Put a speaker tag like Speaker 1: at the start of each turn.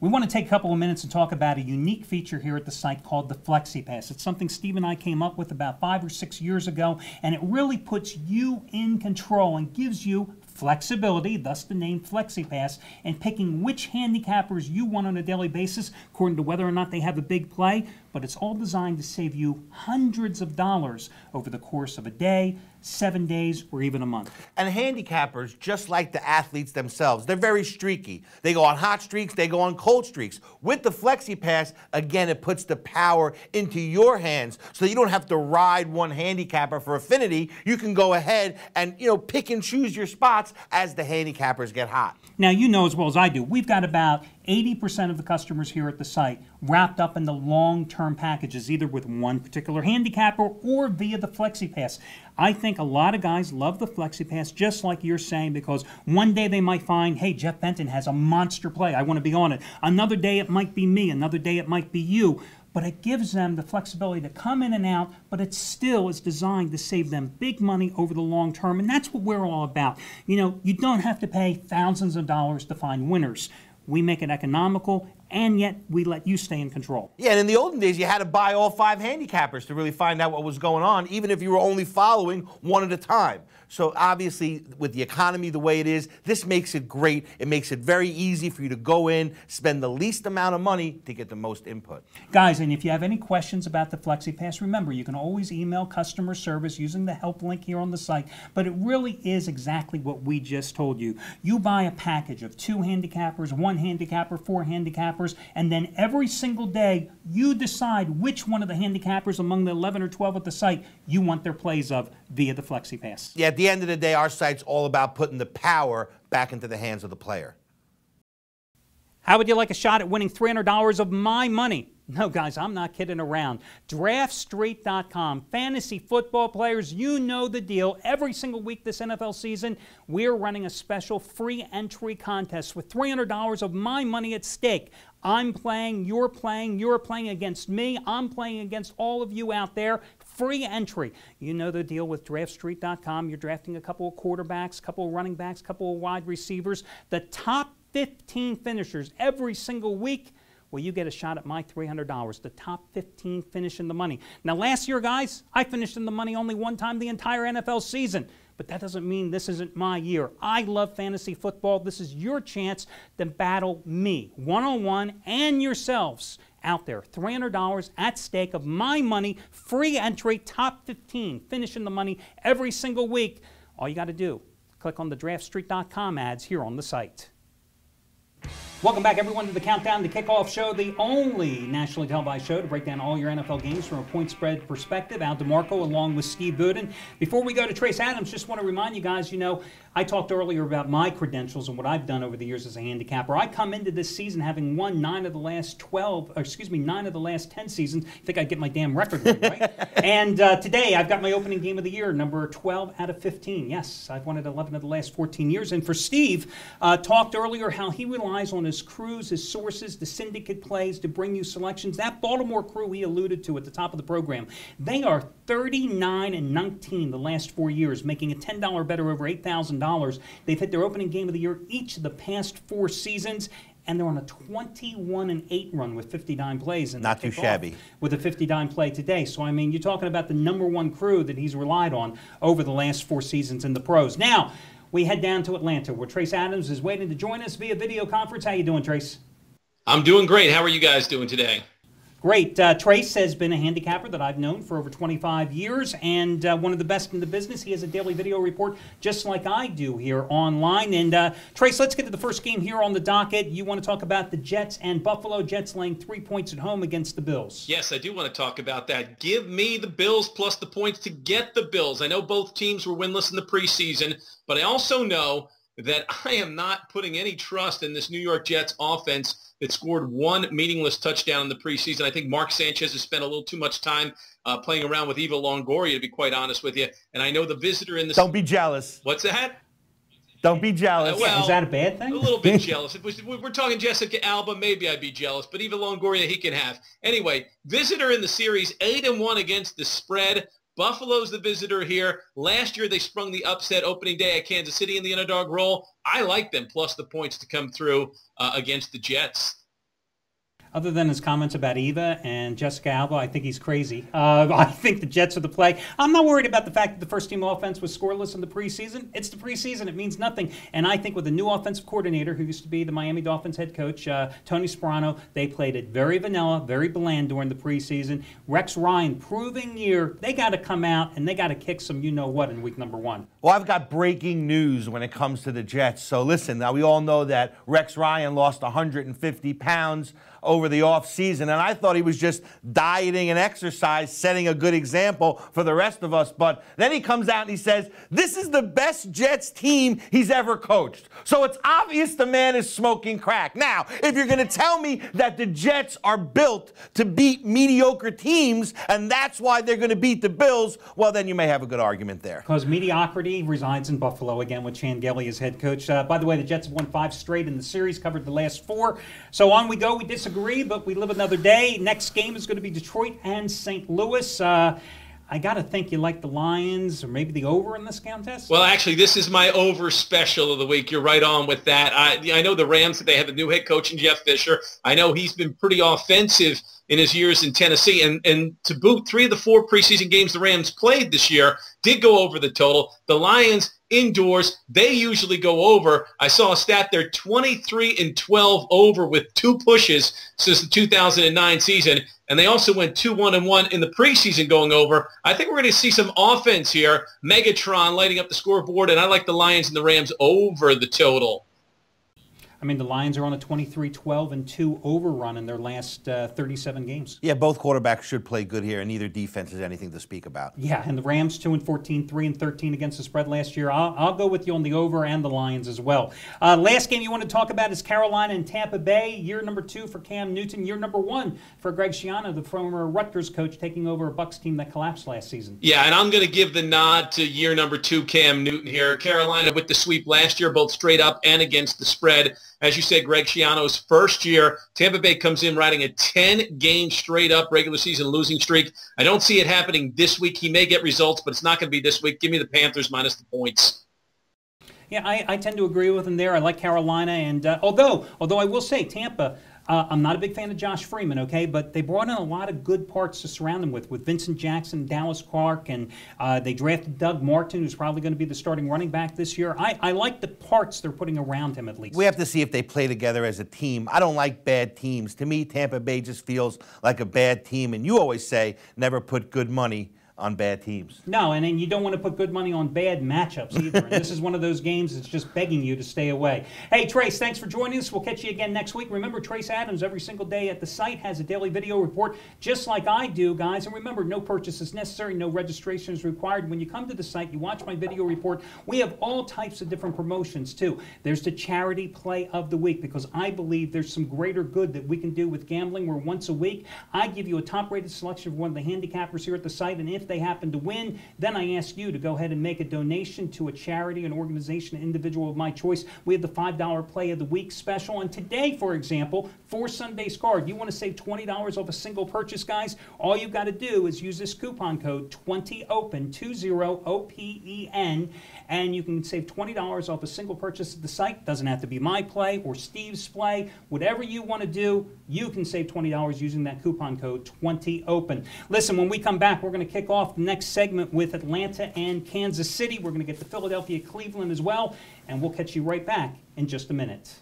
Speaker 1: We want to take a couple of minutes and talk about a unique feature here at the site called the Flexi Pass. It's something Steve and I came up with about 5 or 6 years ago, and it really puts you in control and gives you flexibility, thus the name Flexi Pass, and picking which handicappers you want on a daily basis according to whether or not they have a big play. But it's all designed to save you hundreds of dollars over the course of a day, 7 days, or even a month.
Speaker 2: And handicappers, just like the athletes themselves, they're very streaky. They go on hot streaks, they go on cold streaks. With the Flexi Pass, again, it puts the power into your hands so you don't have to ride one handicapper for affinity. You can go ahead and, pick and choose your spots as the handicappers get hot.
Speaker 1: Now, you know as well as I do, we've got about 80% of the customers here at the site wrapped up in the long-term packages, either with one particular handicapper or via the Flexi Pass. I think a lot of guys love the Flexi Pass, just like you're saying, because one day they might find, hey, Jeff Benton has a monster play. I want to be on it. Another day it might be me. Another day it might be you. But it gives them the flexibility to come in and out, but it still is designed to save them big money over the long term, and that's what we're all about. You don't have to pay thousands of dollars to find winners. We make it economical, and yet we let you stay in control.
Speaker 2: Yeah, and in the olden days, you had to buy all 5 handicappers to really find out what was going on, even if you were only following one at a time. So obviously, with the economy the way it is, this makes it great. It makes it very easy for you to go in, spend the least amount of money to get the most input.
Speaker 1: Guys, and if you have any questions about the Flexi Pass, remember, you can always email customer service using the help link here on the site. But it really is exactly what we just told you. You buy a package of 2 handicappers, 1 handicapper, 4 handicappers, and then every single day you decide which one of the handicappers among the 11 or 12 at the site you want their plays of via the Flexi Pass.
Speaker 2: Yeah, at the end of the day, our site's all about putting the power back into the hands of the player.
Speaker 1: How would you like a shot at winning $300 of my money? No, guys, I'm not kidding around. DraftStreet.com. Fantasy football players, you know the deal. Every single week this NFL season, we're running a special free entry contest with $300 of my money at stake. I'm playing, you're playing against me, I'm playing against all of you out there. Free entry. You know the deal with DraftStreet.com. You're drafting a couple of quarterbacks, a couple of running backs, a couple of wide receivers. The top 15 finishers every single week, well, you get a shot at my $300. The top 15 finish in the money. Now, last year, guys, I finished in the money only one time the entire NFL season. But that doesn't mean this isn't my year. I love fantasy football. This is your chance to battle me, one-on-one, and yourselves out there. $300 at stake of my money, free entry, top 15, finish in the money every single week. All you got to do, click on the DraftStreet.com ads here on the site. Welcome back, everyone, to the Countdown to Kickoff show, the only nationally televised show to break down all your NFL games from a point spread perspective. Al DeMarco along with Steve Budin. Before we go to Trace Adams, just want to remind you guys, I talked earlier about my credentials and what I've done over the years as a handicapper. I come into this season having won 9 of the last 10 seasons. I think I'd get my damn record right? And today I've got my opening game of the year, number 12 out of 15. Yes, I've won it 11 of the last 14 years. And for Steve, talked earlier how he relies on his crews, his sources, the syndicate plays to bring you selections. That Baltimore crew he alluded to at the top of the program, they are 39-19 the last 4 years, making a $10 better over $8,000. They've hit their opening game of the year each of the past 4 seasons, and they're on a 21-8 run with 59 plays. And
Speaker 2: not too shabby.
Speaker 1: With a 59 play today. So, I mean, you're talking about the #1 crew that he's relied on over the last 4 seasons in the pros. Now, we head down to Atlanta, where Trace Adams is waiting to join us via video conference. How you doing, Trace?
Speaker 3: I'm doing great. How are you guys doing today?
Speaker 1: Great. Trace has been a handicapper that I've known for over 25 years and one of the best in the business. He has a daily video report just like I do here online. And Trace, let's get to the first game here on the docket. You want to talk about the Jets and Buffalo. Jets laying 3 points at home against the Bills.
Speaker 3: Yes, I do want to talk about that. Give me the Bills plus the points to get the Bills. I know both teams were winless in the preseason, but I also know that I am not putting any trust in this New York Jets offense that scored 1 meaningless touchdown in the preseason. I think Mark Sanchez has spent a little too much time playing around with Eva Longoria, to be quite honest with you. And I know the visitor in the...
Speaker 2: Don't be jealous.
Speaker 3: What's that?
Speaker 2: Don't be jealous.
Speaker 1: Well, is that a bad thing?
Speaker 3: A little bit jealous. If we're talking Jessica Alba, maybe I'd be jealous. But Eva Longoria, he can have. Anyway, visitor in the series, 8-1 against the spread. Buffalo's the visitor here. Last year, they sprung the upset opening day at Kansas City in the underdog role. I like them, plus the points to come through against the Jets.
Speaker 1: Other than his comments about Eva and Jessica Alba, I think he's crazy. I think the Jets are the play. I'm not worried about the fact that the first-team offense was scoreless in the preseason. It's the preseason. It means nothing. And I think with the new offensive coordinator, who used to be the Miami Dolphins head coach, Tony Sparano, they played it very vanilla, very bland during the preseason. Rex Ryan, proving year, they got to come out and they got to kick some you-know-what in week number 1.
Speaker 2: Well, I've got breaking news when it comes to the Jets. So listen, now we all know that Rex Ryan lost 150 pounds over the offseason, and I thought he was just dieting and exercise, setting a good example for the rest of us. But then he comes out and he says, this is the best Jets team he's ever coached. So it's obvious the man is smoking crack. Now, if you're going to tell me that the Jets are built to beat mediocre teams, and that's why they're going to beat the Bills, well, then you may have a good argument there.
Speaker 1: Because mediocrity resides in Buffalo again with Chan Gailey as head coach. By the way, the Jets have won 5 straight in the series, covered the last 4. So on we go. We disagree, but we live another day. Next game is going to be Detroit and St. Louis. I got to think you like the Lions or maybe the over in this contest?
Speaker 3: Well, actually, this is my over special of the week. You're right on with that. I know the Rams, they have a new head coach in Jeff Fisher. I know he's been pretty offensive in his years in Tennessee. And to boot, 3 of the 4 preseason games the Rams played this year did go over the total. The Lions, indoors, they usually go over. I saw a stat there, 23-12 over with 2 pushes since the 2009 season. And they also went 2-1-1 in the preseason going over. I think we're going to see some offense here. Megatron lighting up the scoreboard, and I like the Lions and the Rams over the total.
Speaker 1: I mean, the Lions are on a 23-12-2 overrun in their last 37 games.
Speaker 2: Yeah, both quarterbacks should play good here, and neither defense is anything to speak about.
Speaker 1: Yeah, and the Rams 2-14, 3-13 against the spread last year. I'll go with you on the over and the Lions as well. Last game you want to talk about is Carolina and Tampa Bay. Year number 2 for Cam Newton. Year number 1 for Greg Schiano, the former Rutgers coach, taking over a Bucs team that collapsed last season.
Speaker 3: Yeah, and I'm going to give the nod to year number 2 Cam Newton here. Carolina with the sweep last year, both straight up and against the spread. As you said, Greg Schiano's first year. Tampa Bay comes in riding a 10-game straight-up regular season losing streak. I don't see it happening this week. He may get results, but it's not going to be this week. Give me the Panthers minus the points.
Speaker 1: Yeah, I tend to agree with him there. I like Carolina, and although I will say Tampa, I'm not a big fan of Josh Freeman, okay, but they brought in a lot of good parts to surround him with Vincent Jackson, Dallas Clark, and they drafted Doug Martin, who's probably going to be the starting running back this year. I like the parts they're putting around him at least.
Speaker 2: We have to see if they play together as a team. I don't like bad teams. To me, Tampa Bay just feels like a bad team, and you always say never put good money on bad teams.
Speaker 1: No, and then you don't want to put good money on bad matchups either. And this is one of those games that's just begging you to stay away. Hey, Trace, thanks for joining us. We'll catch you again next week. Remember, Trace Adams every single day at the site has a daily video report just like I do, guys. And remember, no purchase is necessary, no registration is required. When you come to the site, you watch my video report. We have all types of different promotions, too. There's the charity play of the week because I believe there's some greater good that we can do with gambling where once a week I give you a top-rated selection of one of the handicappers here at the site, and if they happen to win, then I ask you to go ahead and make a donation to a charity, an organization, an individual of my choice. We have the $5 play of the week special, and today, for example, for Sunday's card, you want to save $20 off a single purchase, guys? All you've got to do is use this coupon code 20OPEN, 20OPEN, and you can save $20 off a single purchase at the site. Doesn't have to be my play or Steve's play. Whatever you want to do, you can save $20 using that coupon code 20OPEN. Listen, when we come back, we're going to kick off the next segment with Atlanta and Kansas City. We're going to get to Philadelphia, Cleveland as well, and we'll catch you right back in just a minute.